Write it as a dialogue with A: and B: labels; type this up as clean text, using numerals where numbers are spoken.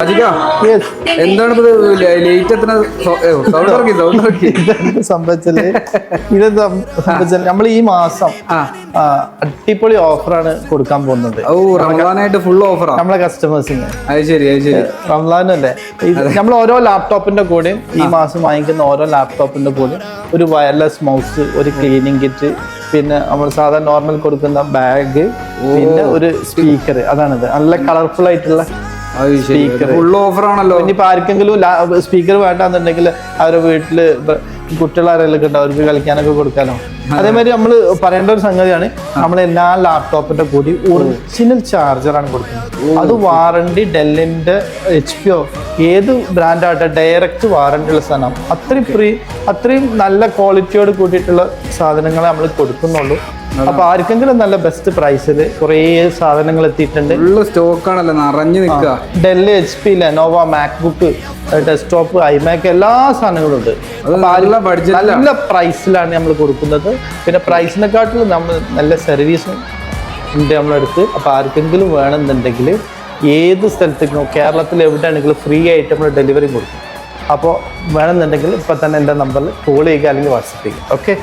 A: എന്താണ് ലേറ്റ് എത്ര
B: സംഭവിച്ചല്ലേ നമ്മൾ ഈ മാസം അടിപൊളി ഓഫറാണ് കൊടുക്കാൻ പോകുന്നത്.
A: റമദാനായിട്ട് ഫുൾ ഓഫറാ
B: നമ്മളെ കസ്റ്റമേഴ്സിന്.
A: അത് ശരി
B: റമദാനല്ലേ, നമ്മൾ ഓരോ ലാപ്ടോപ്പിന്റെ കൂടെയും ഈ മാസം വാങ്ങിക്കുന്ന ഓരോ ലാപ്ടോപ്പിന്റെ കൂടെയും ഒരു വയർലെസ് മൗസ്, ഒരു ക്ലീനിങ് കിറ്റ്, പിന്നെ നമ്മൾ സാധാരണ നോർമൽ കൊടുക്കുന്ന ബാഗ്, പിന്നെ ഒരു സ്പീക്കർ. അതാണിത്, നല്ല കളർഫുൾ ആയിട്ടുള്ള സ്പീക്കർ.
A: ഫുൾ ഓഫറാണല്ലോ.
B: ഇനിയിപ്പോ ആർക്കെങ്കിലും സ്പീക്കർ വേണ്ടാന്നുണ്ടെങ്കിൽ അവരുടെ വീട്ടില് കുട്ടികളാരെല്ലാം ഉണ്ട്, അവർക്ക് കളിക്കാനൊക്കെ കൊടുക്കാനോ. അതേമാതിരി നമ്മൾ പറയേണ്ട ഒരു സംഗതിയാണ്, നമ്മൾ എല്ലാ ലാപ്ടോപ്പിന്റെ കൂടി ഒറിജിനൽ ചാർജറാണ് കൊടുക്കുന്നത്. അത് വാറണ്ടി ഡെല്ലിന്റെ HP ഏത് ബ്രാൻഡാട്ടെ ഡയറക്റ്റ് വാറണ്ടി ഉള്ള സാധനം. അത്രയും നല്ല ക്വാളിറ്റിയോട് കൂടിയിട്ടുള്ള സാധനങ്ങളെ നമ്മൾ കൊടുക്കുന്നുള്ളൂ. അപ്പൊ ആർക്കെങ്കിലും നല്ല ബെസ്റ്റ് പ്രൈസിൽ കുറേ സാധനങ്ങൾ എത്തിയിട്ടുണ്ട്.
A: സ്റ്റോക്ക് ആണല്ലോ, നിറഞ്ഞു നിൽക്കുക.
B: Dell, HP, Lenovo, MacBook, desktop, IMAC എല്ലാ സാധനങ്ങളും ഉണ്ട്. നല്ല പ്രൈസിലാണ് നമ്മൾ കൊടുക്കുന്നത്. പിന്നെ പ്രൈസിനെക്കാട്ടിലും നമ്മൾ നല്ല സർവീസും ഉണ്ട് നമ്മളെടുത്ത്. അപ്പോൾ ആർക്കെങ്കിലും വേണമെന്നുണ്ടെങ്കിൽ ഏത് സ്ഥലത്തേക്കും കേരളത്തിൽ എവിടെയാണെങ്കിലും ഫ്രീ ആയിട്ട് നമ്മൾ ഡെലിവറി കൊടുക്കും. അപ്പോൾ വേണമെന്നുണ്ടെങ്കിൽ ഇപ്പം തന്നെ എൻ്റെ നമ്പറിൽ കോൾ ചെയ്യുക അല്ലെങ്കിൽ വാട്സപ്പ് ചെയ്യുക. ഓക്കെ.